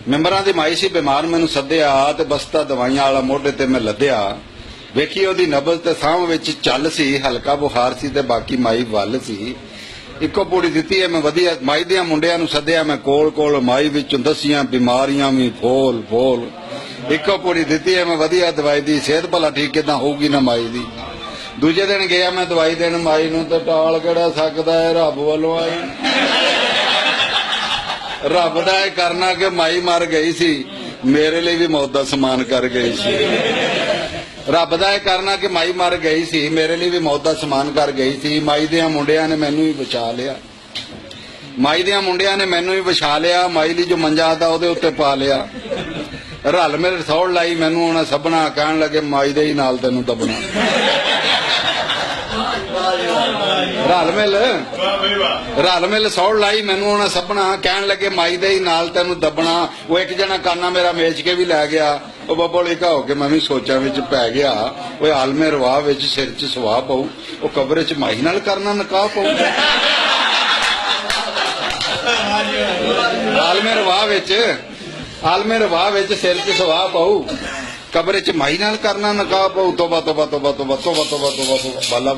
ਮੈਂਬਰਾਂ ਦੀ ਮਾਈ ਸੀ ਬਿਮਾਰ, ਮੈਨੂੰ ਸੱਦਿਆ ਤੇ ਬਸਤਾ ਦਵਾਈਆਂ ਵਾਲਾ ਮੋਢੇ ਤੇ ਮੈਂ ਲੱਦਿਆ। ਵੇਖੀ ਉਹਦੀ ਨਬਜ਼ ਤੇ ਸਾਹ ਵਿੱਚ ਚੱਲ ਸੀ, ਹਲਕਾ ਬੁਖਾਰ ਸੀ ਤੇ ਬਾਕੀ ਮਾਈ ਵੱਲ ਸੀ। ਇੱਕੋ ਪੂੜੀ ਦਿੱਤੀ ਹੈ ਮੈਂ ਵਧੀਆ। ਮਾਈ ਦੇ ਮੁੰਡਿਆਂ ਨੂੰ ਸੱਦਿਆ ਮੈਂ ਕੋਲ ਕੋਲ, ਮਾਈ ਵਿੱਚੋਂ ਦਸੀਆਂ ਬਿਮਾਰੀਆਂ ਵੀ ਫੋਲ ਫੋਲ। ਇੱਕੋ ਪੂੜੀ ਦਿੱਤੀ ਹੈ ਮੈਂ ਵਧੀਆ ਦਵਾਈ ਦੀ, ਸਿਹਤ ਭਲਾ ਠੀਕ ਕਿਦਾਂ ਹੋਊਗੀ ਨਾ ਮਾਈ ਦੀ। ਦੂਜੇ ਦਿਨ ਗਿਆ ਮੈਂ ਦਵਾਈ ਦੇਣ ਮਾਈ ਨੂੰ, ਤੇ ਟਾਲ ਕਿਹੜਾ ਸਕਦਾ ਹੈ, ਰੱਬ ਵੱਲੋਂ ਆਈ। ਰੱਬ ਦਾ ਇਹ ਕਰਨਾ ਕਿ ਮਾਈ ਮਰ ਗਈ ਸੀ, ਮੇਰੇ ਲਈ ਵੀ ਮੌਤ ਦਾ ਸਮਾਨ ਕਰ ਗਈ ਸੀ। ਰੱਬ ਦਾ ਇਹ ਕਰਨਾ ਕਿ ਮਾਈ ਮਰ ਗਈ ਸੀ, ਮੇਰੇ ਲਈ ਵੀ ਮੌਤ ਦਾ ਸਮਾਨ ਕਰ ਗਈ ਸੀ। ਮਾਈ ਦੇ ਮੁੰਡਿਆਂ ਨੇ ਮੈਨੂੰ ਵੀ ਬਚਾ ਲਿਆ, ਮਾਈ ਦੇ ਮੁੰਡਿਆਂ ਨੇ ਮੈਨੂੰ ਵੀ ਬਚਾ ਲਿਆ। ਮਾਈ ਲਈ ਜੋ ਮੰਜਾ ਆਦਾ ਉਹਦੇ ਉੱਤੇ ਪਾ ਲਿਆ। ਰਲ ਮਿਲ ਰਸੌੜ ਲਾਈ ਮੈਨੂੰ ਉਹਨਾਂ ਸਭਨਾ, ਕਹਿਣ ਲੱਗੇ ਮਾਈ ਦੇ ਹੀ ਨਾਲ ਤੈਨੂੰ ਦਬਣਾ। ਰਲ ਮਿਲ ਸੌੜ ਲਾਈ ਮੈਨੂੰ ਉਹਨਾਂ ਸਭਨਾ, ਕਹਿਣ ਲੱਗੇ ਮਾਈ ਦੇ ਹੀ ਨਾਲ ਤੈਨੂੰ ਦਬਣਾ। ਉਹ ਇੱਕ ਜਣਾ ਕਾਨਾ ਮੇਰਾ ਮੇਚ ਕੇ ਵੀ ਲੈ ਗਿਆ। ਉਹ ਬੱਬੋਲੀਕਾ ਹੋ ਕੇ ਮੈਂ ਵੀ ਸੋਚਾਂ ਵਿੱਚ ਪੈ ਗਿਆ। ਉਹ ਆਲਮੇ ਰਵਾਹ ਵਿੱਚ ਸਿਰ 'ਚ ਸਵਾਹ ਪਊ, ਉਹ ਕਬਰੇ 'ਚ ਮਾਈ ਨਾਲ ਕਰਨਾ ਨਿਕਾਹ ਪਊ। ਆਲਮੇ ਰਵਾਹ ਵਿੱਚ ਸਿਰ 'ਚ ਸਵਾਹ ਪਊ, ਕਬਰੇ 'ਚ ਮਾਈ ਨਾਲ ਕਰਨਾ ਨਿਕਾਹ ਪਊ। ਤੋਬਾ ਤੋਬਾ ਤੋਬਾ ਤੋਬਾ ਤੋਬਾ ਤੋਬਾ ਤੋਬਾ ਤੋਬਾ।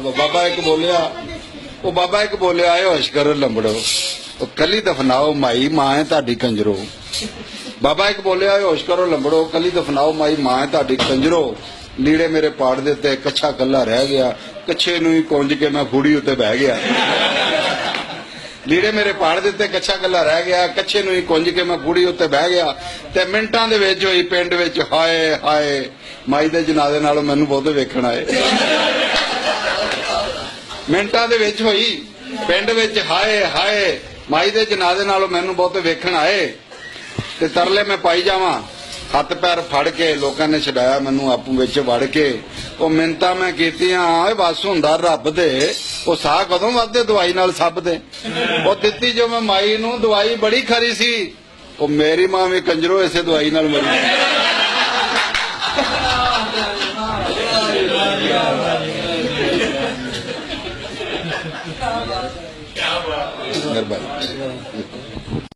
ਬਾਬਾ ਇੱਕ ਬੋਲਿਆ, ਆਏ ਹੋਸ਼ ਕਰੋ ਲੰਬੜੋ, ਉਹ ਕੱਲੀ ਦਫਨਾਓ ਮਾਈ ਮਾਂ ਹੈ ਤੁਹਾਡੀ ਕੰਜਰੋ। ਬਾਬਾ ਇੱਕ ਬੋਲਿਆ, ਆਏ ਹੋਸ਼ ਕਰੋ ਲੰਬੜੋ, ਕੱਲੀ ਦਫਨਾਓ ਮਾਈ ਮਾਂ ਹੈ ਤੁਹਾਡੀ ਕੰਜਰੋ। ਲੀੜੇ ਮੇਰੇ ਪਾੜ ਦਿੱਤੇ, ਕੱਛਾ ਕੱਲਾ ਰਹਿ ਗਿਆ, ਕੱਛੇ ਨੂੰ ਹੀ ਕੁੰਝ ਕੇ ਮੈਂ ਫੂੜੀ ਉੱਤੇ ਬਹਿ ਗਿਆ। ਲੀੜੇ ਮੇਰੇ ਪਾੜ ਦਿੱਤੇ, ਕੱਛਾ ਕੱਲਾ ਰਹਿ ਗਿਆ, ਕੱਛੇ ਨੂੰ ਹੀ ਕੁੰਝ ਕੇ ਮੈਂ ਫੂੜੀ ਉੱਤੇ ਬਹਿ ਗਿਆ। ਤੇ ਮਿੰਟਾਂ ਦੇ ਵਿੱਚ ਹੋਈ ਪਿੰਡ ਵਿੱਚ ਹਾਏ ਹਾਏ, ਮਾਈ ਦੇ ਜਨਾਜ਼ੇ ਨਾਲੋਂ ਮੈਨੂੰ ਬਹੁਤੇ ਵੇਖਣ ਆਏ। ਮਿੰਟਾਂ ਦੇ ਵਿੱਚ ਹੋਈ ਪਿੰਡ ਵਿੱਚ ਹਾਏ ਹਾਏ, ਮਾਈ ਦੇ ਜਨਾਜ਼ੇ ਨਾਲੋਂ ਮੈਨੂੰ ਬਹੁਤੇ ਵੇਖਣ ਆਏ। ਤੇ ਤਰਲੇ ਮੈਂ ਪਾਈ ਜਾਵਾਂ, ਹੱਥ ਪੈਰ ਫੜ ਕੇ ਲੋਕਾਂ ਨੇ ਛਡਾਇਆ ਮੈਨੂੰ ਆਪੂ ਵਿੱਚ ਵੜ ਕੇ। ਉਹ ਮਿੰਤਾਂ ਮੈਂ ਕੀਤੀਆਂ, ਓਏ ਬਸ ਹੁੰਦਾ ਰੱਬ ਦੇ, ਉਹ ਸਾਹ ਕਦੋਂ ਵੱਧਦੇ ਦਵਾਈ ਨਾਲ ਸਭ ਦੇ। ਉਹ ਦਿੱਤੀ ਜੋ ਮੈਂ ਮਾਈ ਨੂੰ ਦਵਾਈ ਬੜੀ ਖਰੀ ਸੀ, ਉਹ ਮੇਰੀ ਮਾਂ ਵੀ ਕੰਜਰੋ ਇਸੇ ਦਵਾਈ ਨਾਲ ਮਰੀ। ਮਿਹਰਬਾਨੀ।